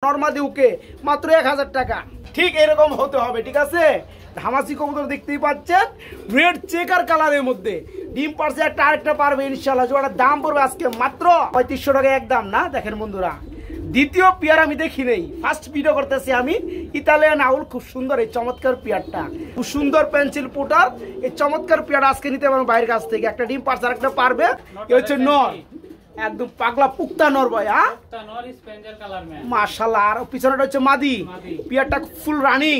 নরমাদি ওকে মাত্র 1000 টাকা। ঠিক এরকম হতে হবে, ঠিক আছে। হামাসি কবুতর দেখতেই পাচ্ছেন, রেড চেকার কালারের মধ্যে ডিম পারছে, একটা আরেকটা পারবে ইনশাল্লাহ। জোড়ার দাম পড়বে আজকে মাত্র 3500 টাকা একদম না। দেখেন বন্ধুরা, দ্বিতীয় পেয়ার আমি দেখি নেই, ফার্স্ট ভিডিও করতেছি আমি। ইতালিয়ান আউল, খুব সুন্দর এই চমৎকার পেয়ারটা, খুব সুন্দর পেন্সিল পুটার। এই চমৎকার পেয়ার আজকে নিতে পারবেন বাইরের কাছ থেকে। একটা ডিম পারছে, আরেকটা পারবে। এ হচ্ছে নর, একদম পাগলা পুক্তা নর ভাই। হ্যাঁ মাশাআল্লাহ। আর পিছনেটা হচ্ছে মাদি, পিয়ারটা ফুল রানিং।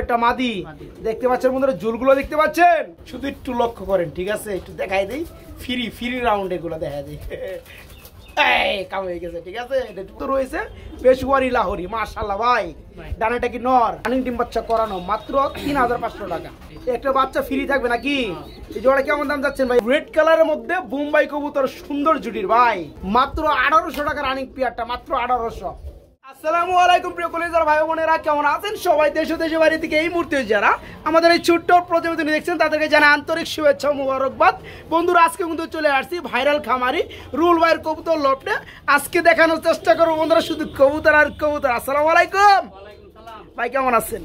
একটা মাদি দেখতে পাচ্ছেন বন্ধুরা, জুলগুলো দেখতে পাচ্ছেন, শুধু একটু লক্ষ্য করেন, ঠিক আছে। একটু দেখাই দেই, ফ্রি ফ্রি রাউন্ড এগুলো দেখা দেয়। কাম হয়ে গেছে, ঠিক আছে। এটা তো রয়েছে পেশওয়ারি লাহোরি, মাশাআল্লাহ ভাই। ডানাটা কি নর, রানিং ডিম বাচ্চা করানো, মাত্র 3500 টাকা। একটা বাচ্চা ফ্রি থাকবে নাকি? এই জোড়া কেমন দাম যাচ্ছেন ভাই? রেড কালারের মধ্যে বোম্বাই কবুতর, সুন্দর জুটির ভাই, মাত্র 1800 টাকা রানিং পেয়ারটা, মাত্র 1800। আসসালামু আলাইকুম প্রিয় কলেজার ভাই বোনেরা, কেমন আছেন সবাই? দেশ ও দেশের বাইরে থেকে এই মুহূর্তে যারা আমাদের এই ছোট্ট প্রতিবেদন দেখছেন তাদেরকে জানাই আন্তরিক শুভেচ্ছা মোবারকবাদ। বন্ধুরা, আজকে কিন্তু চলে আসছি ভাইরাল খামারি রুল ভাইয়ের কবুতর লফটে। আজকে দেখানোর চেষ্টা করবো বন্ধুরা শুধু কবুতর আর কবুতর। আসসালামু আলাইকুম ভাই, কেমন আছেন?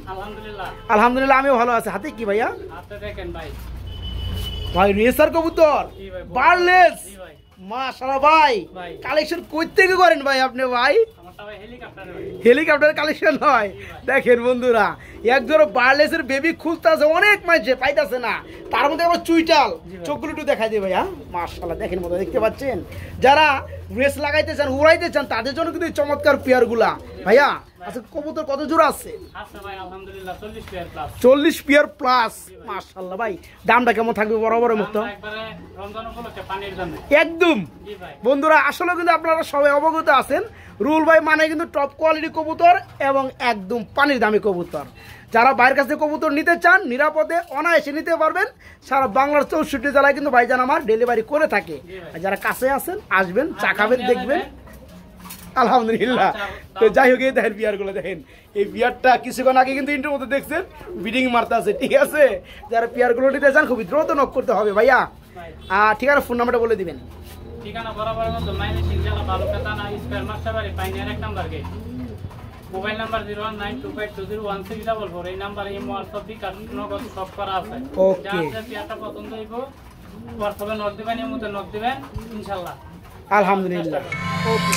আলহামদুলিল্লাহ আমিও ভালো আছি। হাতে কি ভাইয়া? ভাই রেসার কবুতর, বার্লেস, মাশাআল্লাহ ভাই। কালেকশন কই থেকে করেন ভাই আপনি? ভাই হেলিকপ্টার কালেকশন হয়। দেখেন বন্ধুরা, একজোড়া বার্লেসের বেবি খুলতেছে, অনেক মাঝে পাইতেছে না, তার মধ্যে আবার চুইটাল। চোখগুলো একটু দেখা দিয়ে ভাইয়া, মাশাআল্লাহ। দেখেন বন্ধুরা, দেখতে পাচ্ছেন, যারা রেস লাগাইতে চান, উড়াইতে চান, তাদের জন্য কিন্তু চমৎকার পেয়ার গুলা। ভাইয়া আচ্ছা, কবুতর কত জোড়া আছে? 40 পেয়ার প্লাস, মাশাআল্লাহ ভাই। দামটা কেমন থাকবে বরাবর মুক্ত? একদম বন্ধুরা, আসলে কিন্তু আপনারা সবাই অবগত আছেন, রুল ভাই মানে কিন্তু টপ কোয়ালিটি কবুতর এবং একদম পানির দামি কবুতর। যারা বাইরের কাছে কবুতর নিতে চান, নিরাপদে অনায়াসে নিতে পারবেন। সারা বাংলার 64 জেলায় কিন্তু ভাইজান আমার ডেলিভারি করে থাকে। যারা কাছে আছেন, আসবেন, চা খাবেন, দেখবেন। আলহামদুলিল্লাহ। তো যাই হোক, এই দেখেন বিয়ার গুলো, দেখেন এই বিয়ারটা কিছুক্ষণ আগে কিন্তু ইন্টার মধ্যে দেখছেন বিডিং মারতে আছে, ঠিক আছে। যারা পিয়ার গুলো নিতে চান, খুবই দ্রুত নক করতে হবে ভাইয়া। ঠিক আছে, ফোন নাম্বারটা বলে দিবেন। ঠিকানা বরাবর মতো মাইনেশিং জেলা বালুকাতা না স্কয়ার মাস্টারবাড়ি pioneer 1 number gate. Mobile number 01925201644। এই নাম্বারে ইমো হোয়াটসঅ্যাপ বিকাশ নগদ সব করা আছে। ওকে, যার পিয়ারটা পছন্দ হইব হোয়াটসঅ্যাপে নক দিবেন, ইমোতে নক দিবেন, ইনশাআল্লাহ। আলহামদুলিল্লাহ। ওকে,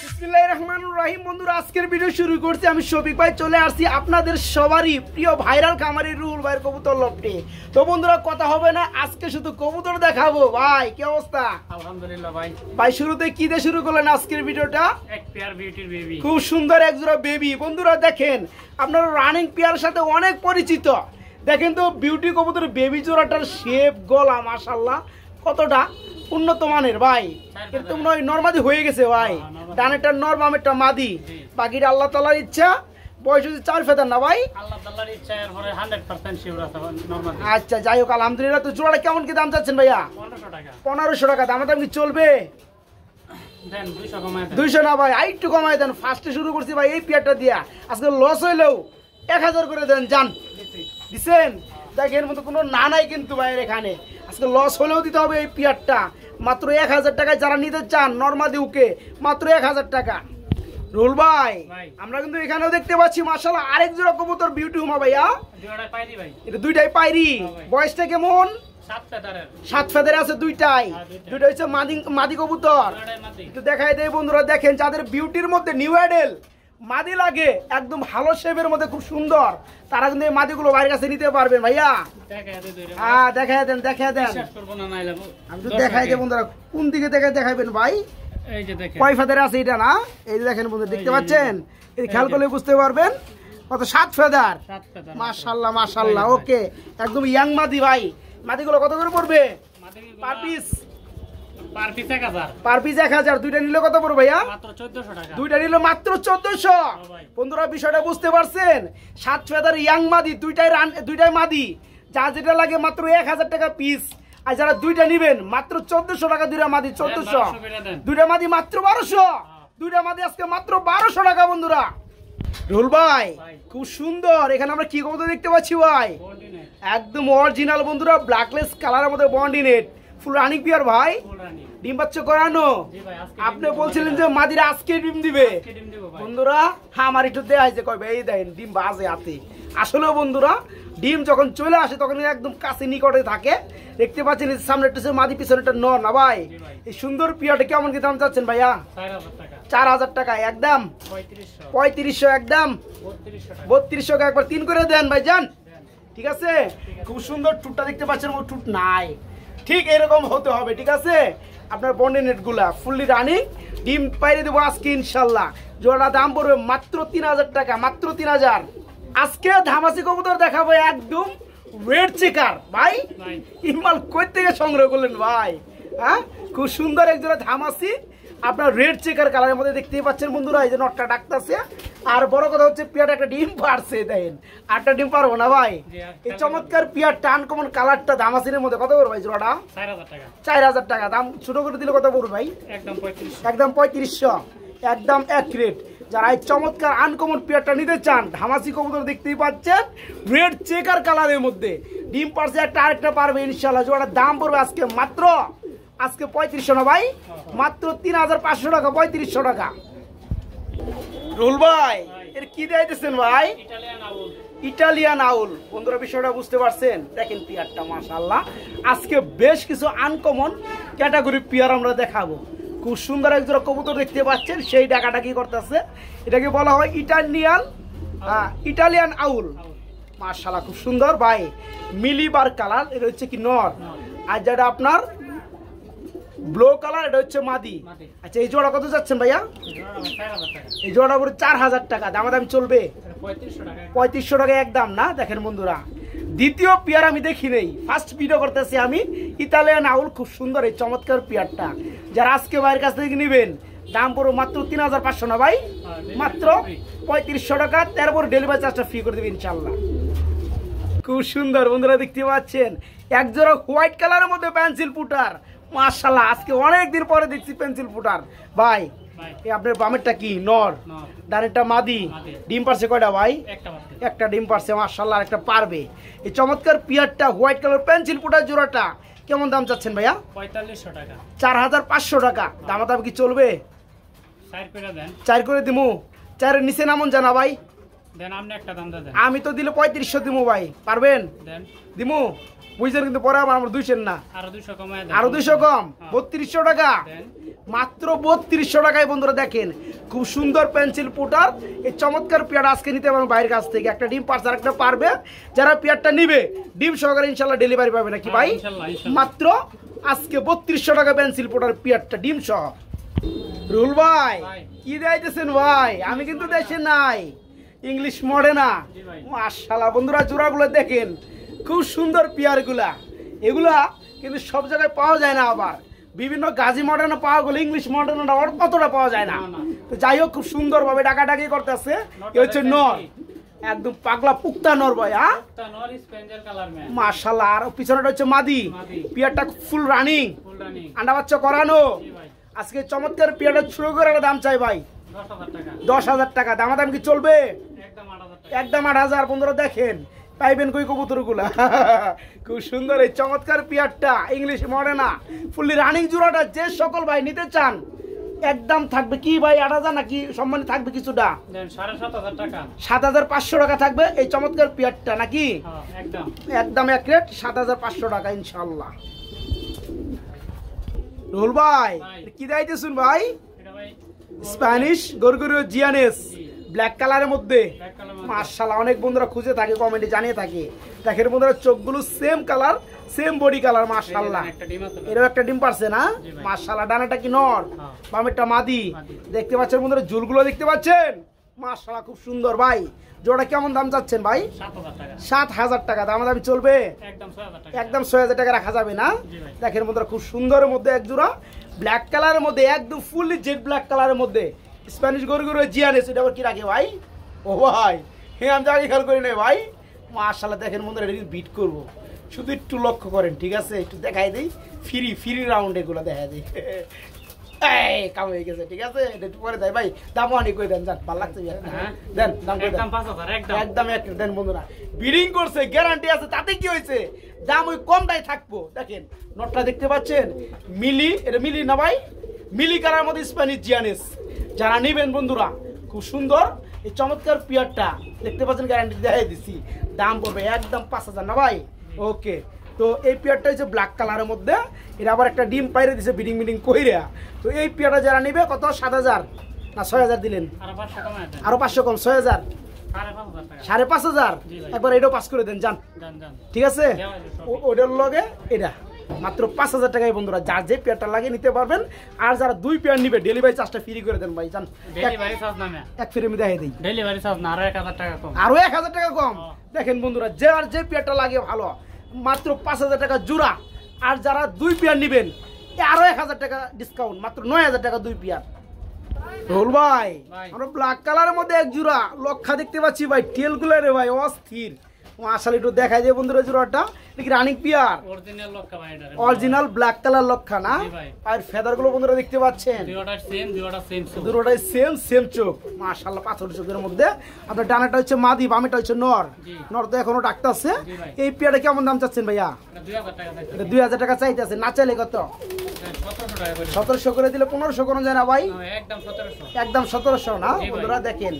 বিসমিল্লাহির রহমানির রহিম। বন্ধুরা, আজকের ভিডিও শুরু করছি আমি শফিক ভাই। চলে আসছি আপনাদের সবারই প্রিয় ভাইরাল খামারি রুল ভাইয়ের কবুতর লফটে। তো বন্ধুরা, কথা হবে না, আজকে শুধু কবুতর দেখাবো। ভাই কি অবস্থা? আলহামদুলিল্লাহ ভাই। ভাই শুরুতে কি দিয়ে শুরু করলেন আজকের ভিডিওটা? এক পেয়ার বিউটির বেবি, খুব সুন্দর এক জোড়া বেবি। বন্ধুরা দেখেন, আপনারা রানিং পেয়ারের সাথে অনেক পরিচিত। দেখেন তো বিউটি কবুতরের বেবি জোড়াটার শেপ, গলা, মাশাআল্লাহ কতটা উন্নত মানের ভাই। কিন্তু নরমাদি হয়ে গেছে ভাই, ডানেরটা নর, বামেরটা মাদি। বাকিটা আল্লাহ তাআলার ইচ্ছা। বয়স হচ্ছে 4 ফেদার না ভাই? আল্লাহ তাআলার ইচ্ছা, এর পরে 100% শিওর আছে নরমাদি। আচ্ছা যাই হোক, আলহামদুলিল্লাহ। তো জোড়াটা কেমন কি দাম চাচ্ছেন ভাইয়া? 1500 টাকা। 1500 টাকা দাম কি চলবে? দেন 200 কমায় দেন। 200 না ভাই, আরেকটু কমায় দেন। ফার্স্টে শুরু করছি ভাই এই পেয়ারটা দিয়া, আজকে লস হইলেও 1000 করে দেন। জান দিছেন? দেখেন মতো কোনো না নাই কিন্তু ভাইয়ের এখানে, আজকে লস হলেও দিতে হবে এই পেয়ারটা। মাত্র 1000 টাকায় যারা নিতে চান নরমাদি ওকে, মাত্র 1000 টাকা। রুল ভাই, আমরা কিন্তু এখানেও দেখতে পাচ্ছি মাশাআল্লাহ আরেক জোড়া কবুতর বিউটি হুমা ভাইয়া। দুইটাই পাইরি ভাই। এটা দুইটাই পাইরি। বয়সটা কেমন? 7 ফেদারের। 7 ফেদারে আছে দুইটাই। দুইটা হচ্ছে মাদি কবুতর। একটু দেখাই দেই বন্ধুরা, দেখেন যাদের বিউটির মধ্যে নিউ অ্যাডেল মাদি লাগে, একদম ভালো শেপের মধ্যে, খুব সুন্দর, তারা কিন্তু এই মাদিগুলো বাইরের কাছে নিতে পারবেন ভাইয়া। দেখাই দেন, দেখাই দেন। আমি তো দেখাই দেব বন্ধুরা, কোন দিকে দেখাইবেন ভাই? এই যে দেখেন কয় ফেদারে আছে এটা না? এই যে দেখেন বন্ধুরা, দেখতে পাচ্ছেন? এই খেয়াল করলে বুঝতে পারবেন কত, 7 ফেদার। মাশাআল্লাহ মাশাআল্লাহ। ওকে, একদম ইয়াং মাদি ভাই। মাদিগুলো কত করে পড়বে per piece? Per piece 1000। Per piece 1000। দুইটা নিলে কত পড়বে ভাইয়া? মাত্র 1400 টাকা। দুইটা নিলে মাত্র 1400। বন্ধুরা বিষয়টা বুঝতে পারছেন? 7 ফেদার ইয়াং মাদি, দুইটাই মাদি, যা যেটা লাগে মাত্র 1000 টাকা পিস। আর যারা দুইটা নিবেন মাত্র 1400 টাকা। দুইটা মাদি 1400, দুইটা মাদি মাত্র 1200। দুইটা মাদি আজকে মাত্র 1200 টাকা বন্ধুরা। রুল ভাই খুব সুন্দর। এখানে আমরা কি কবুতর দেখতে পাচ্ছি ভাই? একদম অরিজিনাল বন্ধুরা, ব্ল্যাকলেস কালারের মধ্যে বন্ডিনেট, ফুল রানিং পিয়ার ভাই। ডিম বাচ্চা করানো। জি ভাই, আজকে আপনি বলছিলেন যে মাদিরা আজকে ডিম দিবে। আজকে ডিম দেব ভাই। বন্ধুরা আমার একটু দেয় যে কয় এই দেখেন ডিম বাজে হাতে। আসলে বন্ধুরা ডিম যখন চলে আসে তখন একদম কাছে নিকটে থাকে। দেখতে পাচ্ছেন সামনে একটা মাদি পিছনে একটা নর না ভাই। এই সুন্দর পিয়াটা কেমন কি দাম চাচ্ছেন ভাইয়া? 4000 টাকা। 4000 টাকা একদম। 3500 একদম। 3200 টাকা একবার 3 করে দেন ভাই জান। ঠিক আছে, খুব সুন্দর টুটটা দেখতে পাচ্ছেন, ও টুট নাই ঠিক এরকম হতে হবে। ঠিক আছে, আপনার বন্ডে নেটগুলা ফুললি রানিং। ডিম পাইরে দেবো আজকে ইনশাল্লাহ। জোড়া দাম পড়বে মাত্র 3000 টাকা, মাত্র 3000। আজকে ধামাসি কবুতর দেখাবো একদম রেড চেকার ভাই। ইমাল কই থেকে সংগ্রহ করলেন ভাই? হ্যাঁ, খুব সুন্দর এক জোড়া ধামাসি আপনার রেড চেকার কালারের মধ্যে দেখতেই পাচ্ছেন বন্ধুরা। এই যে নটটা ডাকতেছে। আর বড় কথা হচ্ছে পিয়াটা একটা ডিম পারছে দেখেন। 8টা ডিম পারবো না ভাই। এই চমৎকার পিয়ার টান কমন কালারটা ধামাসির মধ্যে কত পড়বে ভাই জোড়াটা? 4000 টাকা। 4000 টাকা দাম। ছোট করে দিলে কত পড়বে ভাই? একদম 3500। একদম 3500, একদম এক রেট। যারা এই চমৎকার আনকমন পিয়ারটা নিতে চান, ধামাসি কবুতর দেখতেই পাচ্ছেন রেড চেকার কালারের মধ্যে ডিম পারছে। একটা আরেকটা পারবে ইনশাল্লাহ। জোড়াটার দাম পড়বে আজকে মাত্র 3500 না ভাই, মাত্র 3500 টাকা, 3500 টাকা। রুল ভাই এর কি দিতেছেন ভাই? ইটালিয়ান আউল। বন্ধুরা বিষয়টা বুঝতে পারছেন? দেখেন পিয়ারটা মাশাআল্লাহ। আজকে বেশ কিছু আনকমন ক্যাটাগরি পিয়ার আমরা দেখাবো। খুব সুন্দর এক জোড়া কবুতর দেখতে পাচ্ছেন। সেই ডাকাটা কি করতেছে, এটাকে বলা হয় ইটালিয়ান আউল। মাশাআল্লাহ খুব সুন্দর ভাই, মিলিবার কালার। এটা হচ্ছে কি নর, আর যেটা আপনার ব্লু কালার এটা হচ্ছে মাদি। আচ্ছা এই জোড়া কত যাচ্ছেন ভাইয়া? এই জোড়া পুরো 4000 টাকা। দামাদামি চলবে 3500 টাকা একদম না। দেখেন বন্ধুরা দ্বিতীয় পিয়ার আমি দেখি নেই, ফার্স্ট ভিডিও করতেছি আমি। ইতালিয়ান আউল খুব সুন্দর এই চমৎকার পিয়ারটা। যারা আজকে ভাইয়ের কাছ থেকে নেবেন দাম পড়ো মাত্র 3500 না ভাই, মাত্র 3500 টাকা। তারপর ডেলিভারি চার্জটা ফ্রি করে দেবেন ইনশাল্লাহ। খুব সুন্দর বন্ধুরা দেখতে পাচ্ছেন এক জোড়া হোয়াইট কালারের মধ্যে পেন্সিল পুটার। মাশাআল্লাহ আজকে অনেকদিন পরে দেখছি পেন্সিল পুটার ভাই। আপনার বামেরটা কি নর, ডানেরটা মাদি। ডিম পারছে কয়টা ভাই? একটা ডিম পারছে মাশাআল্লাহ, একটা পারবে। এই চমৎকার পিয়ারটা হোয়াইট কালার পেন্সিল পুটার জোড়াটা কেমন দাম চাচ্ছেন ভাইয়া? 4500 টাকা। 4500 টাকা। দামাদাম কি চলবে? 4 করে দিমু। 4-এর নিচে নামন জানা ভাই। দেন আপনি একটা দাম দেন। আমি তো দিলে 3500 দিমু ভাই, পারবেন? দেন দিমু বুঝছেন, কিন্তু পরে আবার আমার 200 না, আরো 200 কমায় দেন। আরো 200 কম, 3200 টাকা। মাত্র 3200 টাকায় বন্ধুরা দেখেন খুব সুন্দর পেন্সিল পুটার এই চমৎকার পেয়ার আজকে নিতে পারবেন বাইরের কাছ থেকে। একটা ডিম পারছে, আরেকটা পারবে। যারা পেয়ারটা নিবে ডিম সহকারে ইনশাল্লাহ ডেলিভারি পাবে নাকি ভাই? মাত্র আজকে 3200 টাকা পেন্সিল পুটার পেয়ারটা ডিম সহ। রুল ভাই কি দিতেছেন ভাই? আমি কিন্তু দেশে নাই, ইংলিশ মডে না। মাশাআল্লাহ বন্ধুরা জোড়াগুলো দেখেন খুব সুন্দর পিয়ার গুলা। এগুলা কিন্তু সব জায়গায় পাওয়া যায় না, আবার বিভিন্ন গাজী মডার্নে পাওয়া গেলে ইংলিশ মডার্নটা অতটা পাওয়া যায় না। তো যাই হোক খুব সুন্দর ভাবে ডাকাডাকি করতেছে। এ হচ্ছে নর, একদম পাগলা পুক্তা নর ভাই। হ্যাঁ মাশাআল্লাহ। আর পিছনেটা হচ্ছে মাদি। পিয়ারটা ফুল রানিং, আন্ডা বাচ্চা করানো। আজকে চমৎকার পিয়ারটা শুরু করে দাম চাই ভাই 10,000 টাকা। দামাদাম কি চলবে? একদম 8,000। বন্ধুরা দেখেন পাইবেন কই কবুতর গুলা। খুব সুন্দর এই চমৎকার পিয়ারটা ইংলিশ মডার্না ফুললি রানিং জোড়াটা যে সকল ভাই নিতে চান একদম থাকবে কি ভাই 8,000 নাকি সম্মানী থাকবে কিছুটা? 7,500 টাকা থাকবে এই চমৎকার পিয়ারটা নাকি? একদম এক রেট 7,500 টাকা ইনশাল্লাহ। রুল ভাই কি দিতেছুন ভাই? স্প্যানিশ গরগরিও জিয়ানেস ব্ল্যাক কালারের মধ্যে। মাশাআল্লাহ অনেক বন্ধুরা খুঁজে থাকে, কমেন্টে জানিয়ে থাকে। দেখেন বন্ধুরা চোখগুলো same colour, same body colour. মাশাআল্লাহ এরও একটা ডিম পারছে না? মাশাআল্লাহ ডানাটা কি নর, বামেরটা মাদি। দেখতে পাচ্ছেন বন্ধুরা ঝুলগুলো দেখতে পাচ্ছেন মাশাআল্লাহ খুব সুন্দর ভাই। জোড়া কেমন দাম চাচ্ছেন ভাই? 7,000 টাকা। দামাদামি চলবে? একদম 6,000 টাকা রাখা যাবে না? দেখেন বন্ধুরা খুব সুন্দরের মধ্যে এক জোড়া ব্ল্যাক কালারের মধ্যে, একদম ফুললি জেড ব্ল্যাক কালারের মধ্যে স্প্যানিশ গরগরিও জিয়ানেস। এটা আবার কি রাখে ভাই? ও ভাই হ্যাঁ আমি আগে খেয়াল করি না ভাই। মাশাআল্লাহ দেখেন বন্ধুরা এটা বিট করবো, শুধু একটু লক্ষ্য করেন। ঠিক আছে একটু দেখাই দিই, ফ্রি রাউন্ড এগুলো দেখা দিই। এই কাম হয়ে গেছে, ঠিক আছে, এটা একটু পরে দেয় ভাই, দাম অনেক করে দেন, যান ভালো লাগছে দেন, দাম করে দেন, একদম 5000 একদম একদম এক দেন বন্ধুরা, বিডিং করছে, গ্যারান্টি আছে, তাতে কি হয়েছে, দাম ওই কমটাই থাকবো। দেখেন নটটা দেখতে পাচ্ছেন, মিলি, এটা মিলি না ভাই, মিলি কালার মধ্যে স্প্যানিশ জিয়ানেস, যারা নেবেন বন্ধুরা খুব সুন্দর এই চমৎকার পিয়ারটা দেখতে পাচ্ছেন, গ্যারান্টি দেখাই দিছি, দাম পড়বে একদম 5000 না ভাই। ওকে, তো এই পেয়ারটা হচ্ছে ব্ল্যাক কালারের মধ্যে, এটা আবার একটা ডিম পাইরে দিছে বিডিং মিডিং কইরা। তো এই পেয়ারটা যারা নিবে কত, 7000 না 6000 দিলেন, আরো 500 কম, 6000, 5500, একবার এটাও পাস করে দেন, যান, ঠিক আছে, ওটার লগে এটা মাত্র 5000 টাকায় বন্ধুরা, যার যে পেয়ারটা লাগে নিতে পারবেন। আর যারা 2 পেয়ার নিবে ডেলিভারি চার্জটা ফ্রি করে দেন ভাই, যান, ডেলিভারি চার্জ নামে এক ফ্রি আমি দেখাই দিই, ডেলিভারি চার্জ না, আরো 1000 টাকা কম, আরো 1000 টাকা কম। দেখেন বন্ধুরা, যে আর যে পেয়ারটা লাগে ভালো, মাত্র 5000 টাকা জোড়া। আর যারা 2 পেয়ার নিবেন আরো 1000 টাকা ডিসকাউন্ট, মাত্র 9000 টাকা 2 পেয়ার। রোল ভাই, আমরা ব্ল্যাক কালারের মধ্যে এক জোড়া লক্ষা দেখতে পাচ্ছি ভাই, টেল গুলো রে ভাই অস্থির, আসলে একটু দেখা যায় বন্ধুরা, জোড়াটা নাকি রানিং পিয়ার, অরিজিনাল লক্ষা ভাই, এটা অরিজিনাল ব্ল্যাক কালার লক্ষা না, আর ফেদার গুলো বন্ধুরা দেখতে পাচ্ছেন, দুটোটাই সেম চোখ, মাশাআল্লাহ, পাথর চোখের মধ্যে। আপনার ডানাটা হচ্ছে মাদি, বামেটা হচ্ছে নর, নর তো এখনো ডাকতে আছে। এই পেয়ারটা কেমন দাম চাচ্ছেন ভাইয়া? 2000 টাকা চাইতেছে, না চাইলে কত? 1700 করে দিলে 1500 কোনো যায় না ভাই, একদম 1700 না বন্ধুরা। দেখেন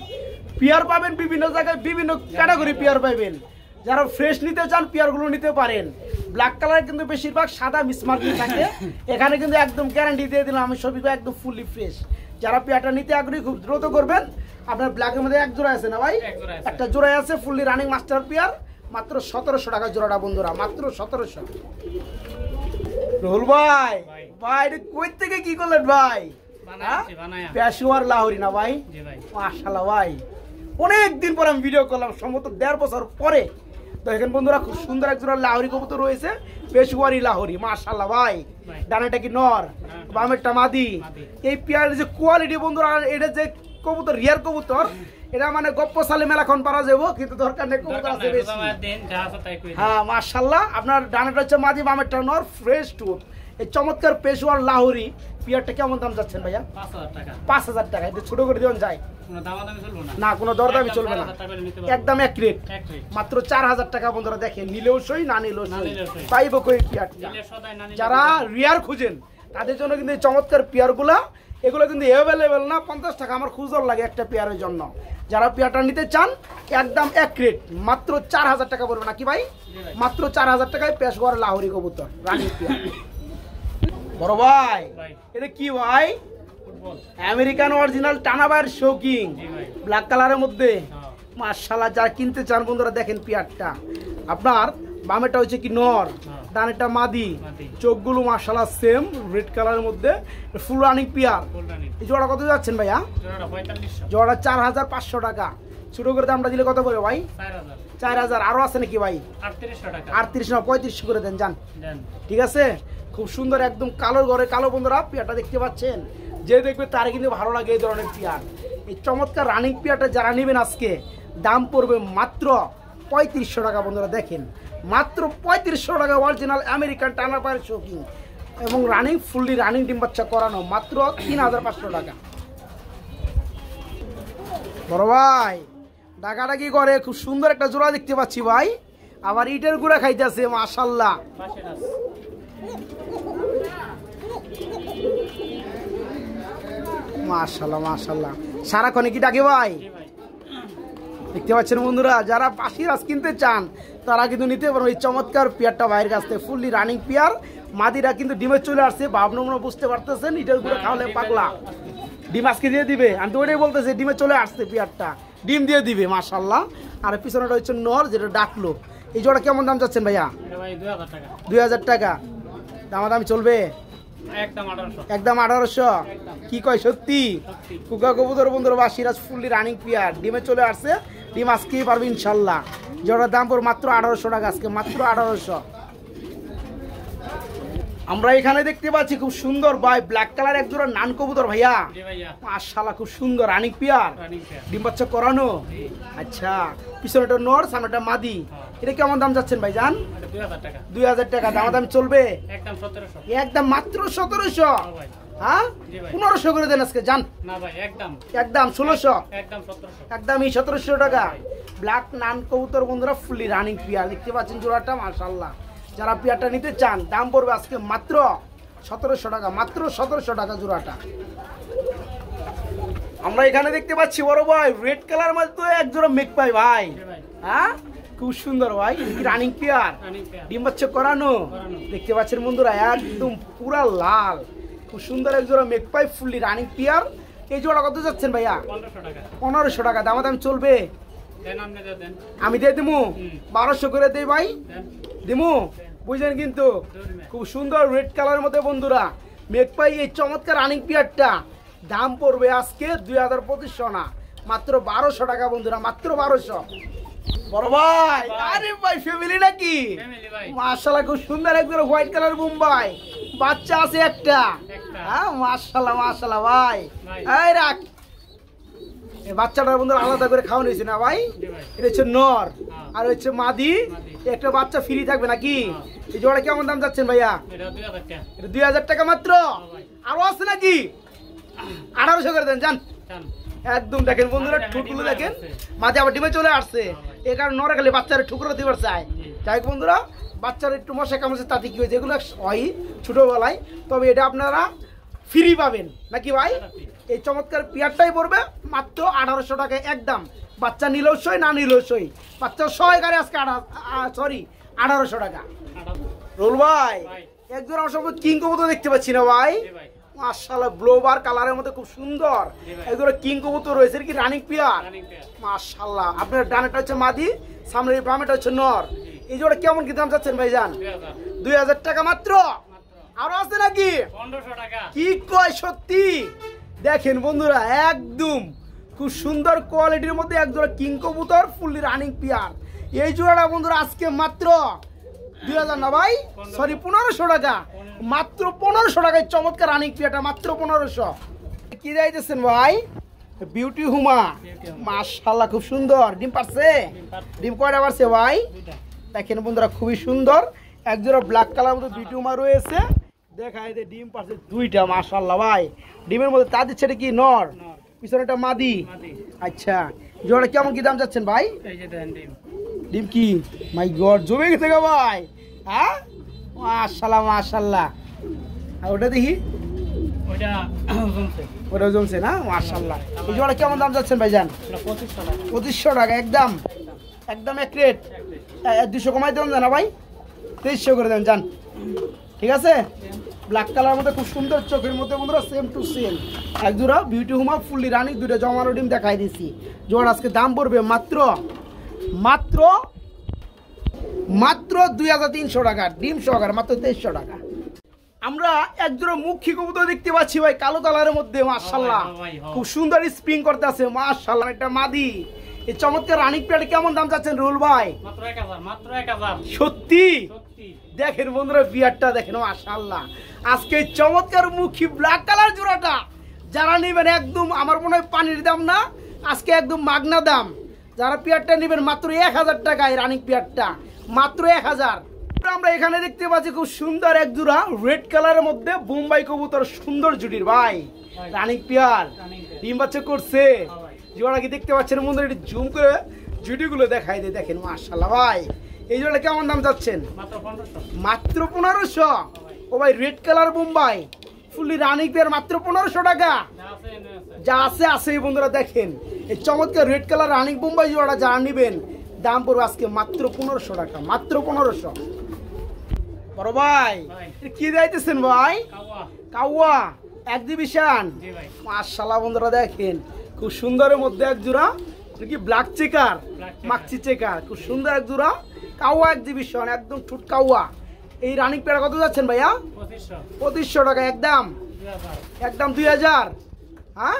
পিয়ার পাবেন বিভিন্ন জায়গায়, বিভিন্ন ক্যাটাগরি পিয়ার পাবেন, যারা ফ্রেশ নিতে চান পিয়ার গুলো নিতে পারেন। ব্ল্যাক কালার কিন্তু বেশিরভাগ সাদা মিসমার্কিং থাকে, এখানে কিন্তু একদম গ্যারান্টি দিয়ে দিলাম আমি, সবই একদম ফুললি ফ্রেশ। যারা পেয়ারটা নিতে আগ্রহী খুব দ্রুত করবেন। আপনার ব্ল্যাকের মধ্যে এক জোড়া আছে না ভাই, একটা জোড়াই আছে, ফুললি রানিং মাস্টার পিয়ার, মাত্র 1700 টাকা জোড়াটা বন্ধুরা, মাত্র 1700। রোল ভাই, ভাই এটা কই থেকে কি করলেন ভাই? পেশোয়ার লাহোরি না ভাই? মাশাআল্লাহ ভাই, অনেকদিন পর আমি ভিডিও করলাম, সম্ভবত 1.5 বছর পরে। তো এখানে বন্ধুরা খুব সুন্দর এক জোড়া লাহোরি কবুতর রয়েছে, পেশোয়ারি লাহোরি, মাশাআল্লাহ ভাই। ডানাটা কি নর, বামেরটা মাদি। এই পেয়ারের যে কোয়ালিটি বন্ধুরা, এটা যে কবুতর রিয়ার কবুতর, এটা মানে গপ্প সালে মেলাখন পারা যাবো, কিন্তু দরকার নেই, কবুতর আছে বেশি। হ্যাঁ মাশাআল্লাহ, আপনার ডানাটা হচ্ছে মাদি, বামেরটা নর, ফ্রেশ টুথ। এই চমৎকার পেশোয়ার লাহোরি পিয়ারটা কেমন দাম যাচ্ছেন ভাইয়া? 5000 টাকা। এটা ছোট করে দিবেন যায় না, কোনো দরদামি চলবে না, একদম এক রেট, মাত্র 4000 টাকা বন্ধুরা। দেখেন নিলেও সই, না নিলেও সই, পাইবো কই পিয়ারটা। যারা রিয়ার খুঁজেন তাদের জন্য কিন্তু এই চমৎকার পিয়ারগুলা, এগুলো কিন্তু অ্যাভেলেবেল না, 50 টাকা আমার খুচর লাগে একটা পেয়ারের জন্য। যারা পেয়ারটা নিতে চান একদম এক রেট, মাত্র 4000 টাকা পড়বে নাকি ভাই? মাত্র 4000 টাকায় পেশোয়ার লাহোরি কবুতর রানী পেয়ার। বড় ভাই এটা কি ভাই? আমেরিকান অরিজিনাল টানাবাইয়ের শৌকিং, ব্ল্যাক কালারের মধ্যে, মাশাআল্লাহ। যারা কিনতে চান বন্ধুরা দেখেন পিয়ারটা, আপনার বামেটা হচ্ছে কি নর, ডানেরটা মাদি, চোখগুলো মাশাআল্লাহ সেম রেড কালারের মধ্যে, ফুল রানিং পিয়ার। এই জোড়া কত যাচ্ছেন ভাইয়া? জোড়া 4500 টাকা। ছোট করে দামটা দিলে কত করে ভাই? 4000। আরো আছে নাকি ভাই? 38 না 3500 করে দেন, যান, ঠিক আছে। খুব সুন্দর একদম কালোর ঘরে কালো বন্ধুরা, পিয়ারটা দেখতে পাচ্ছেন, যে দেখবে তারে কিন্তু ভালো লাগে এই ধরনের পিয়ার। এই চমৎকার রানিং পিয়ারটা যারা নেবেন আজকে দাম পড়বে মাত্র 3500 টাকা বন্ধুরা। দেখেন মাত্র 3500 টাকা, অরিজিনাল আমেরিকান টানা পায়ের শৌকিং এবং রানিং, ফুললি রানিং ডিম বাচ্চা করানো, মাত্র 3500 টাকা। বড় ভাই ডাকাডাকি করে, খুব সুন্দর একটা জোড়া দেখতে পাচ্ছি ভাই, আবার ইটের গুঁড়া খাইতেছে, মাশাআল্লাহ। মাশাআল্লাহ মাশাআল্লাহ, সারাক্ষণে কি ডাকে ভাই? দেখতে পাচ্ছেন বন্ধুরা, যারা পাশিরাজ কিনতে চান তারা কিন্তু নিতে পারবেন এই চমৎকার পেয়ারটা ভাইয়ের কাছ থেকে, ফুললি রানিং পেয়ার। মাদিরা কিন্তু ডিমে চলে আসছে, ভাবনা বুঝতে পারতেছেন, ইটের গুঁড়ো খাওয়ালে পাগলা, ডিম আজকে দিয়ে দিবে। আমি তো ওইটাই বলতেছি, ডিমে চলে আসছে পেয়ারটা, ডিম দিয়ে দিবে মাশাআল্লাহ। আর পিছনেটা হচ্ছে নর, যেটা ডাকলো। এই জোড়া কেমন দাম চাচ্ছেন ভাইয়া? 2000 টাকা। দামাদামি চলবে? একদম 1800। কি কয় সত্যি? কুকা কবুতর বন্ধুরা বা সিরাজ ফুললি রানিং পিয়ার, ডিমে চলে আসছে, ডিম আজকেই পারবে ইনশাল্লাহ। জোড়ার দাম পড়বে মাত্র 1800 টাকা আজকে, মাত্র 1800। আমরা এখানে দেখতে পাচ্ছি খুব সুন্দর ভাই ব্ল্যাক কালার এক জোড়া নান কবুতর ভাইয়া, মাশাআল্লাহ খুব সুন্দর রানিং পিয়ার, ডিম বাচ্চা করানো। আচ্ছা, পিছনেটা নর, সামনেটা মাদি। এটা কেমন দাম যাচ্ছেন ভাই জান? 2000 টাকা। দামাদামি চলবে? একদম মাত্র 1700। হ্যাঁ জি ভাই। 1500 করে দেন আজকে জান। না ভাই একদম একদম 1600, একদম 1700 একদমই 1700 টাকা। ব্ল্যাক নান কবুতর বন্ধুরা ফুললি রানিং পেয়ার দেখতে পাচ্ছেন জোড়াটা মাশাআল্লাহ। যারা পেয়ারটা নিতে চান দাম পড়বে আজকে মাত্র 1700 টাকা, মাত্র 1700 টাকা জোড়াটা। আমরা এখানে দেখতে পাচ্ছি বড় ভাই রেড কালার মধ্যে এক জোড়া মেক পাই ভাই। জি ভাই হ্যাঁ খুব সুন্দর ভাই, রানিং পেয়ার, রানিং পেয়ার ডিম বাচ্চা করানো। দেখতে পাচ্ছেন বন্ধুরা একদম পুরা লাল, খুব সুন্দর এক জোড়া মেক পাই ফুললি রানিং পেয়ার। এই জোড়া কত যাচ্ছেন ভাইয়া? 1500 টাকা 1500 টাকা। দাম চলবে? দেন আপনি দেন আমি দিয়ে দিমু 1200 করে দেই ভাই, দেন দিমু বুঝলেন। কিন্তু খুব সুন্দর রেড কালারের মধ্যে বন্ধুরা মেক পাই এই চমৎকার রানিং পেয়ারটা দাম পড়বে আজকে 2500 না, মাত্র 1200 টাকা বন্ধুরা, মাত্র 1200। বড় ভাই আরে ভাই ফ্যামিলি নাকি? ফ্যামিলি ভাই মাশাআল্লাহ খুব সুন্দর একদম হোয়াইট কালার বোম্বাই বাচ্চা আছে একটা। হ্যাঁ মাশাআল্লাহ মাশাআল্লাহ ভাই। ভাই। এই রাখ এই বাচ্চাটা বন্ধুরা আলাদা করে খাওয়ানো হয়েছে না ভাই? জি ভাই এটা হচ্ছে নর হ্যাঁ। আর হচ্ছে মাদি, মাদি। একটা বাচ্চা ফ্রি থাকবে নাকি? হ্যাঁ। এই জোড়া কেমন দাম যাচ্ছেন ভাইয়া? এটা 2000 টাকা এটা 2000 টাকা মাত্র। ভাই। আরো আছে নাকি? 1800 করে দেন জান। জান একদম দেখেন বন্ধুরা মাদি ঠুকগুলো ডিমে দেখেন, আসছে। মাঝে আবার ডিমে চলে আসছে। হ্যাঁ এই কারণে নরে খালি বাচ্চারা ঠুকরো দিবার চায়। জি। যাই হোক বন্ধুরা বাচ্চারা একটু মশা কামড়েছে তাতে কি হয়েছে, এগুলো হয় ছোটবেলায়, তবে এটা আপনারা ফ্রি পাবেন নাকি ভাই? এই চমৎকার পেয়ারটাই পড়বে মাত্র 1800 টাকায় একদম। বাচ্চা নিলেও সই না নিলেও সই, বাচ্চা সয় গাড়ি আজকে 1800 টাকা। রোল ভাই ভাই। একজন আমার সঙ্গে কিং কবুতর দেখতে পাচ্ছি না ভাই? জি ভাই মাশাআল্লাহ ব্লোবার কালারের মধ্যে খুব সুন্দর জি ভাই। একজন কিং কবুতর রয়েছে কি রানিং পেয়ার। রানিং পেয়ার মাশাআল্লাহ আপনার ডানেটা হচ্ছে মাদি, সামনের বামেটা হচ্ছে নর। এই জোড়া কেমন কি দাম চাচ্ছেন ভাইজান? 2000 2000 টাকা মাত্র। মাত্র আরো আছে নাকি? 1500 টাকা কি কয় সত্যি? দেখেন বন্ধুরা একদম খুব সুন্দর কোয়ালিটির মধ্যে এক জোড়া কিং কবুতর ফুললি রানিং পেয়ার। এই জোড়াটা বন্ধুরা আজকে মাত্র 2000 না ভাই, সরি 1500 টাকা, মাত্র 1500 টাকায় চমৎকার রানিং পেয়ারটা মাত্র 1500। কি যাইতেছেন ভাই? বিউটি হুমা মাশাআল্লাহ খুব সুন্দর ডিম পারছে। ডিম কয়টা পারছে ভাই? দুইটা দেখেন বন্ধুরা খুবই সুন্দর এক জোড়া ব্ল্যাক কালার মধ্যে বিউটি হুমা রয়েছে। দেখায় যে ডিম পারছে দুইটা মাশাআল্লাহ ভাই। ডিমের মধ্যে তা দিচ্ছে কি নর, নর পিছনেটা মাদি। মাদি আচ্ছা জোড়া কেমন কি দাম যাচ্ছেন ভাই? এই যে দেন ডিম ডিম কি মাই গড জমে গেছে গো ভাই। হ্যাঁ মাশাআল্লাহ মাশাআল্লাহ। আর ওটা দেখি ওইটা জমছে ওটা জমছে না মাশাআল্লাহ। এই জোড়া কেমন দাম যাচ্ছেন ভাইজান? এটা 2500 টাকা 2500 টাকা একদম, একদম এক রেট। 200 কমাই দেন না ভাই, 2300 করে দেন জান। ঠিক আছে ব্ল্যাক কালার মধ্যে খুব সুন্দর চোখের মধ্যে বন্ধুরা সেম টু সেম এক জোড়া বিউটি হুমা ফুললি রানিং দুইটা জমানো ডিম দেখাই দিছি। জোড়া আজকে দাম পড়বে মাত্র মাত্র মাত্র 2300 টাকা ডিম সহকারে, মাত্র 2300 টাকা। আমরা এক জোড়া মুখী কবুতর দেখতে পাচ্ছি ভাই কালো কালারের মধ্যে মাশাআল্লাহ খুব সুন্দর স্প্রিং করতে আছে মাশাআল্লাহ। এটা মাদি। এই চমৎকার রানিং পেয়ার কেমন দাম চাচ্ছেন রুল ভাই? মাত্র 1000 মাত্র 1000 সত্যি সত্যি দেখেন বন্ধুরা বিয়ারটা দেখেন মাশাআল্লাহ। আজকে এই চমৎকার মুখী ব্ল্যাক কালার জোড়াটা যারা নেবেন একদম আমার মনে হয় পানির দাম না, আজকে একদম মাগনা দাম। যারা পেয়ারটা নেবেন মাত্র 1000 টাকায় রানিং পেয়ারটা মাত্র 1000। আমরা এখানে দেখতে পাচ্ছি খুব সুন্দর এক জোড়া রেড কালারের মধ্যে বোম্বাই কবুতর সুন্দর জুটির ভাই রানিং পেয়ার ডিম বাচ্চা করছে। জোড়া কি দেখতে পাচ্ছেন বন্ধুরা? একটু জুম করে জুটিগুলো দেখাই দিয়ে দেখেন মাশাআল্লাহ ভাই। এই জোড়া কেমন দাম যাচ্ছেন? মাত্র 1500 মাত্র 1500। ও ভাই red colour Bombay fully running pair মাত্র 1500 টাকা। যা আছে এনে আছে যা আছে আছে বন্ধুরা দেখেন এই চমৎকার রেড কালার রানিং বোম্বাই জোড়া যারা নেবেন দাম পড়বে আজকে মাত্র 1500 টাকা, মাত্র 1500। বড় ভাই এটা কি যাইতেছেন ভাই? কাওয়া কাওয়া এক্সিবিশন জি ভাই মাশাআল্লাহ বন্ধুরা দেখেন খুব সুন্দরের মধ্যে এক জোড়া কি ব্ল্যাক চেকার মাক্সি চেকার খুব সুন্দর এক জোড়া কাওয়া এক্সিবিশন একদম ঠুট কাওয়া। এই রানিং পেয়ার কত যাচ্ছেন ভাইয়া? 2500 2500 টাকা একদম, 2000 একদম 2000। হ্যাঁ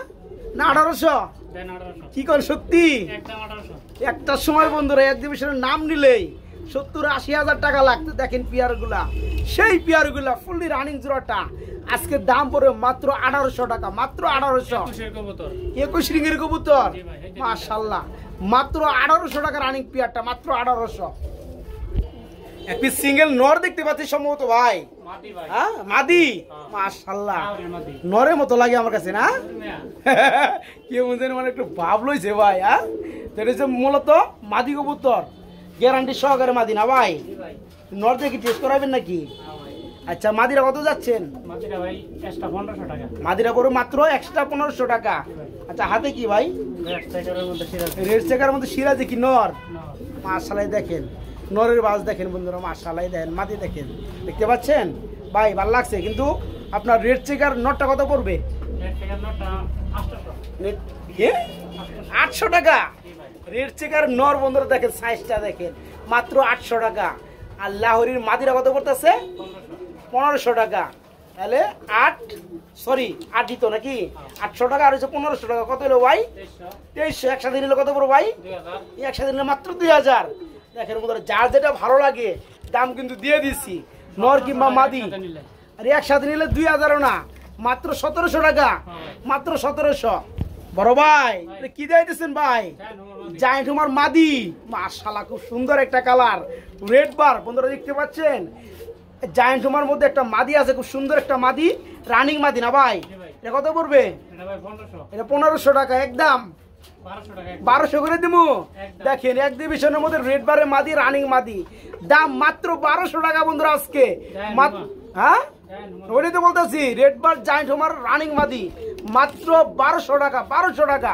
না 1800? দেন 1800 কি করে সত্যি? একদম 1800 একটা সময় বন্ধুরা এক্সিবিশনের নাম নিলেই 70-80 হাজার টাকা লাগতো। দেখেন পেয়ারগুলা সেই পেয়ারগুলা ফুললি রানিং জোড়াটা আজকে দাম পড়বে মাত্র 1800 টাকা, মাত্র 1800। 21 কবুতর 21 রিংয়ের কবুতর জি ভাই, এই যে মাশাআল্লাহ মাত্র 1800 টাকা রানিং পেয়ারটা মাত্র 1800। এক পিস সিঙ্গেল নর দেখতে পাচ্ছি সম্ভবত ভাই। মাদি ভাই। হ্যাঁ মাদি, হ্যাঁ। মাশাআল্লাহ আরে মাদি। নরের মতো লাগে আমার কাছে না, হ্যাঁ। কেউ মানে একটু ভাব লইছে ভাই। হ্যাঁ তো এটা হচ্ছে মূলত মাদি কবুতর, গ্যারান্টি সহকারে মাদি না ভাই? জি ভাই। নর দেখি টেস্ট করাবেন নাকি? হ্যাঁ ভাই। আচ্ছা মাদিরা কত যাচ্ছেন? মাদিটা ভাই এক্সট্রা 1500 টাকা। মাদিরা পড়বে মাত্র এক্সট্রা 1500 টাকা। আচ্ছা হাতে কি ভাই? রেড সাইডের মধ্যে সিরাজ। রেড চেকার মধ্যে সিরাজে কি নর? না। মাশাআল্লাহ দেখেন, নরের বাজ দেখেন বন্ধুরা, মাশাআল্লাহ দেখেন, মাদি দেখেন, দেখতে পাচ্ছেন ভাই? ভালো লাগছে। কিন্তু আপনার রেড চেকার নটটা কত পড়বে? রেড সাইডের নটটা 800। রেড 800 টাকা। জি ভাই। রেড চেকার নর বন্ধুরা দেখেন, সাইজটা দেখেন, মাত্র 800 টাকা। আর লাহোরির মাদিরা কত পড়তেছে? 1500 টাকা। তাহলে 8 দিত নাকি? 800 টাকা আর হচ্ছে 1500 টাকা, কত হলো ভাই? 2300। একসাথে নিলে কত পড়ো ভাই? 2000। একসাথে নিলে মাত্র 2000। দেখেন বন্ধুরা, যার যেটা ভালো লাগে দাম কিন্তু দিয়ে দিচ্ছি, নর কিংবা মাদি। আর একসাথে নিলে 2000ও না, মাত্র 1700 টাকা, মাত্র 1700। বড় ভাই এটা কি দিতেছেন ভাই? জায়ান্ট হুমার মাদি, মাশাআল্লাহ খুব সুন্দর একটা কালার, রেড বার বন্ধুরা দেখতে পাচ্ছেন। জায়ান্ট হুমার মধ্যে একটা মাদি আছে, খুব সুন্দর একটা মাদি, রানিং মাদি না ভাই? এটা কত পড়বে? এটা ভাই 1500। এটা 1500 টাকা একদম। 1200 টাকা। 1200 করে দিমু। একদম। দেখেন এক ডিভিশনের মধ্যে রেড বারে মাদি, রানিং মাদি, দাম মাত্র 1200 টাকা বন্ধুরা আজকে। হ্যাঁ ওটাই তো বলতেছি, রেড বার জায়ান্ট হোমার রানিং মাদি মাত্র 1200 টাকা। 1200 টাকা।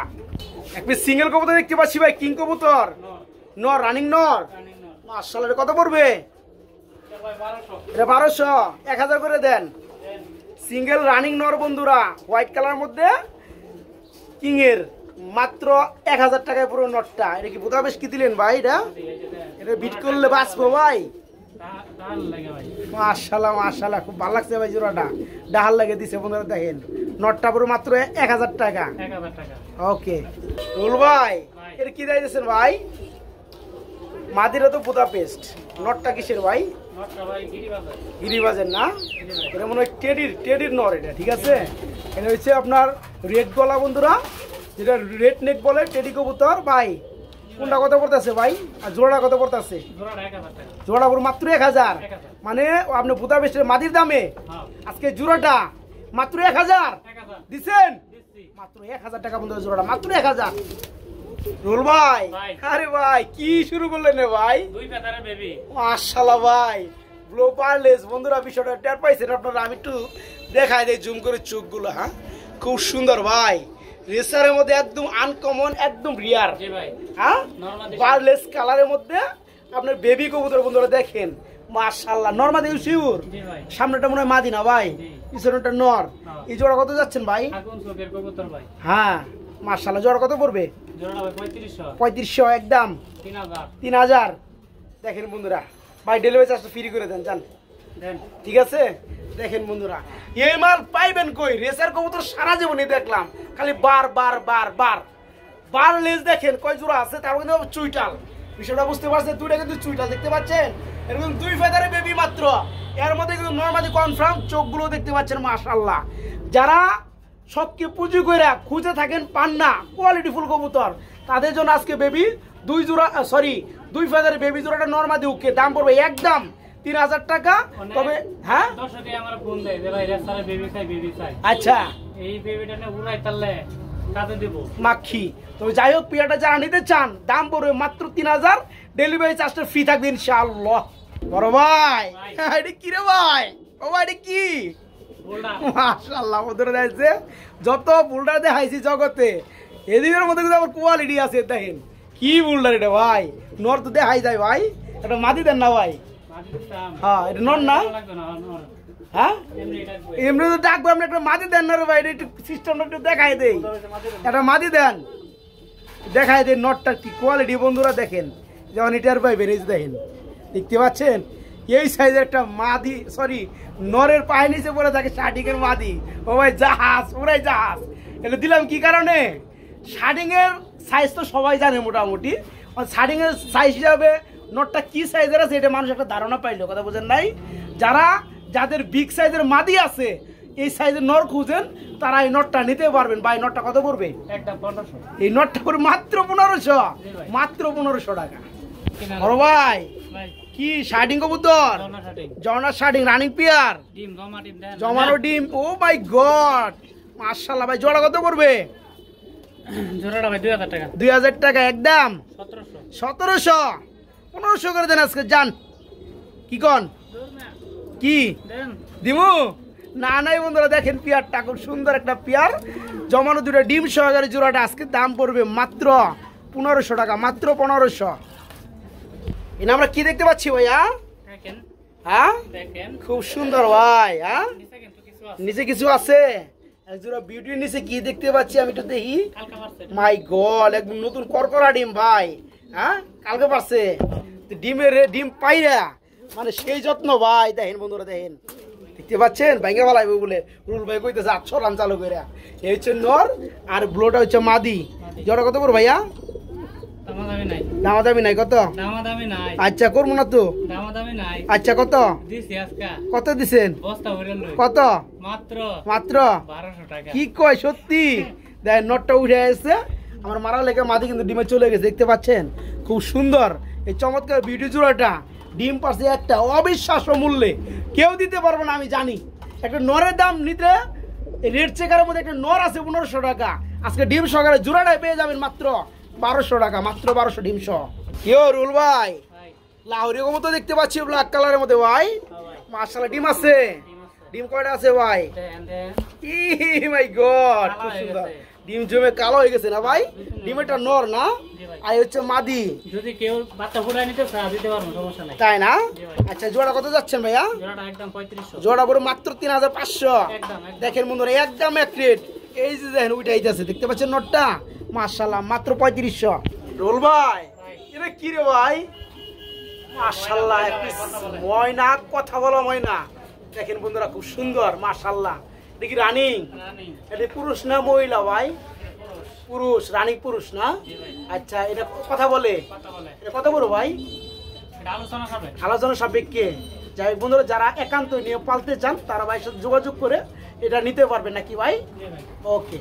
এক পিস সিঙ্গেল কবুতর দেখতে পাচ্ছি ভাই, কিং কবুতর নর, রানিং নর, মাশাআল্লাহ। এটা কত পড়বে? এটা ভাই 1200। এটা 1200। 1000 করে দেন। সিঙ্গেল রানিং নর বন্ধুরা, হোয়াইট কালার মধ্যে কিং এর, মাত্র 1000 টাকায় পুরো নটটা। এটা কি বুদাবেশ কি দিলেন ভাই? এটা বিট করলে বাঁচবো ভাই। দাল লাগে ভাই। মাশাআল্লাহ মাশাআল্লাহ, খুব ভালো লাগছে ভাই জোড়াটা, ডাহাল লাগে দিছে বন্ধুরা। দেখেন নটটা পুরো মাত্র 1000 টাকা। 1000 টাকা। ওকে রুল ভাই, এটা কি দিয়েছেন ভাই? মাদিরা তো বুদাপেস্ট, নটটা কিসের ভাই? নটটা ভাই গিরিবাজার। গিরিবাজের না? এটা মনে হয় টেডির নর এটা, ঠিক আছে। এটা হচ্ছে আপনার রেড গলা বন্ধুরা, যেটা রেড নেক বলে, টেডি কবুতর ভাই। কোনটা কত পড়তেছে ভাই? আর জোড়াটা কত পড়তেছে? জোড়াটা 1000 টাকা। জোড়া পুরো মাত্র 1000। মানে আপনি বুদাপেস্টের মাদির দামে হ্যাঁ। আজকে জোড়াটা মাত্র 1000 1000 দিচ্ছেন। দিচ্ছি। মাত্র 1000 টাকা বন্ধুরা জোড়াটা, মাত্র 1000। রুল ভাই, আরে ভাই কি শুরু করলেন রে ভাই? দুই পেতারে বেবি। মাশাআল্লাহ ভাই, গ্লোবালেস বন্ধুরা, বিষয়টা টের পাইছেন আপনারা? আমি একটু দেখাই দেই জুম করে চোখগুলো। হ্যাঁ খুব সুন্দর ভাই, রেসারের মধ্যে একদম আনকমন, একদম রিয়ার। জি ভাই। হ্যাঁ বারলেস কালারের মধ্যে আপনার বেবি কবুতর বন্ধুরা দেখেন, মাশাআল্লাহ। নর মাদি শিউর? জি ভাই। সামনেটা মনে হয় মাদি না ভাই, পিছনেটা নর। এই জোড়া কত যাচ্ছেন ভাই? আগুন চোখের কবুতর ভাই। হ্যাঁ মাশাআল্লাহ। জোড়া কত পড়বে? জোড়াটা ভাই 3500। 3500 একদম। 3000। 3000। দেখেন বন্ধুরা ভাই, ডেলিভারি চার্জটা ফ্রি করে দেন জান, দেন। ঠিক আছে। দেখেন বন্ধুরা, এই মাল পাইবেন কই? রেসার কবুতর সারা জীবনই দেখলাম খালি বার বার বার বার বার লেজ। দেখেন কয় জোড়া আছে, তার কিন্তু চুইটাল, বিষয়টা বুঝতে পারছেন? দুইটা কিন্তু চুইটাল দেখতে পাচ্ছেন, এরকম দুই ফেদারে বেবি মাত্র। এর মধ্যে কিন্তু নরমালি কনফার্ম, চোখগুলো দেখতে পাচ্ছেন মাশাআল্লাহ। যারা সবকে পুঁজি করে খুঁজে থাকেন পান না কোয়ালিটি ফুল কবুতর, তাদের জন্য আজকে বেবি দুই ফেদারে বেবি জোড়াটা নরমালি ওকে, দাম পড়বে একদম 3000 টাকা। তবে হ্যাঁ দর্শকে আমার ফোন দেয় যে ভাই রেসারে বেবি চাই। আচ্ছা এই বেবিটা নিয়ে উড়াই তাহলে কাজে দেব মাখি। তবে যাই হোক, পিয়াটা যারা নিতে চান দাম পড়বে মাত্র 3000, ডেলিভারি চার্জটা ফ্রি থাকবে ইনশাআল্লাহ। বড় ভাই এটা কি রে ভাই? ও ভাই এটা কি? মাশাআল্লাহ বন্ধুরা, দেখছে যত বুলডার দেখাইছি জগতে, এদিকের মধ্যে কিন্তু আমার কোয়ালিটি আছে। দেখেন কি বুলডার এটা ভাই, নর তো দেখাই যায় ভাই। এটা মাদি দেন না ভাই? হ্যাঁ এটা নর না? হ্যাঁ এমনি তো ডাকবো, আপনি একটা মাদি দেন না রে ভাই? একটু সিস্টেমটা একটু দেখাই দেই, একটা মাদি দেন, দেখাই দেন নটটা কি কোয়ালিটি বন্ধুরা। দেখেন যেমন এটার পাইবেন, এই যে দেখেন, দেখতে পাচ্ছেন এই সাইজের একটা মাদি, নরের পায়ে নিচে পড়ে থাকে শার্টিং এর মাদি। ও ভাই জাহাজ, ওরাই জাহাজ। এটা দিলাম কি কারণে? শার্টিং এর সাইজ তো সবাই জানে মোটামুটি, শার্টিং এর সাইজ হিসাবে নটটা কি সাইজের আছে এটা মানুষ একটা ধারণা পাইলো, কথা বোঝেন নাই? যাদের বিগ সাইজের মাদি আছে, এই সাইজের নর খুঁজেন, তারা এই নটটা নিতে পারবেন। ভাই নটটা কত পড়বে? একদম 1500। এই নটটা পড়বে মাত্র 1500, মাত্র 1500 টাকা। বড় ভাই ভাই কি শার্টিং কবুতর জর্না শার্টিং জর্না শার্টিং রানিং পেয়ার ডিম জমা ডিম দেন জমানো ডিম ও মাই গড মাশাআল্লাহ ভাই জোড়া কত পড়বে জোড়াটা ভাই 2000 টাকা 2000 টাকা একদম 1700 1500 করে দেন আজকে যান কি কোন কি দেন দিমু না নাই বন্ধুরা দেখেন পেয়ারটা খুব সুন্দর একটা পেয়ার জমানো দুটো ডিম সহকারে জোড়াটা আজকে দাম পড়বে মাত্র 1500 টাকা মাত্র 1500 এনে আমরা কি দেখতে পাচ্ছি ভাইয়া দেখেন হ্যাঁ দেখেন খুব সুন্দর ভাই হ্যাঁ নিচে কিন্তু কিছু আছে নিচে কিছু আছে এক জোড়া বিউটির নিচে কি দেখতে পাচ্ছি আমি একটু দেখি কালকা পারছে মাই গড একদম নতুন করকরা ডিম ভাই হ্যাঁ কালকে পারছে ডিমের ডিম পাইরা মানে সেই যত্ন ভাই দেখেন বন্ধুরা দেখেন দেখতে পাচ্ছেন ভাঙ্গা ভালাইবে বলে রুল ভাই কইতেছে 800 রান চালু করে এই হচ্ছে নর আর ব্লোটা হচ্ছে মাদি জোড়া কত করে ভাইয়া দামাদামি নাই দামাদামি নাই কত দামাদামি নাই আচ্ছা করবো না তো দামাদামি নাই আচ্ছা কত দিছি আজকে কত দিছেন বস্তা ভরে লই কত মাত্র মাত্র 1200 টাকা কি কয় সত্যি দেখেন নটটা উঠে এসেছে আমার মারা লেগে মাদি কিন্তু ডিমে চলে গেছে দেখতে পাচ্ছেন খুব সুন্দর এই চমৎকার বিউটি জোড়াটা ডিম পাশে একটা অবিশ্বাস্য মূল্যে কেউ দিতে পারবে না আমি জানি একটা নরের দাম নিতে রেড চেকারের মধ্যে একটা নর আছে 1500 টাকা আজকে ডিম সহকারে জোড়াটাই পেয়ে যাবেন মাত্র 1200 টাকা মাত্র 1200 ডিম সহ কেউ রুল ভাই ভাই লাহোরি মতো দেখতে পাচ্ছি ব্ল্যাক কালারের মধ্যে ভাই ভাই মাশাআল্লাহ ডিম আছে ডিম আছে ডিম কয়টা আছে ভাই দেন দেন ই মাই গড কালো খুব হয়ে সুন্দর গেছে। ডিম জমে কালো হয়ে গেছে না ভাই ডিমেরটা নর না জি ভাই। আর হচ্ছে মাদি যদি কেউ বাচ্চা ফুটায় নিতে চায় দিতে পারবো সমস্যা নাই তাই না জি ভাই। আচ্ছা জোড়া কত যাচ্ছেন ভাইয়া জোড়াটা একদম 3500 জোড়া পড়ে মাত্র 3500 একদম দেখেন বন্ধুরা একদম এক রেট এই যে দেখেন ওইটা আইতাছে দেখতে পাচ্ছেন নটটা মাশাআল্লাহ মাত্র 3500 রোল ভাই ভাই এটা কি রে ভাই মাশাআল্লাহ ময়না কথা বলা ময়না দেখেন বন্ধুরা খুব সুন্দর মাশাআল্লাহ দেখি রানিং রানি এটা পুরুষ না মহিলা ভাই পুরুষ রানিং পুরুষ না জি ভাই আচ্ছা এটা কথা বলে কথা বলে এটা কত বড় ভাই এটা আলোচনা হবে আলোচনা সাপেক্ষে যাই হোক বন্ধুরা যারা একান্ত নিয়ে পালতে চান তারা ভাইয়ের সাথে যোগাযোগ করে এটা নিতে পারবেন নাকি ভাই জি ভাই ওকে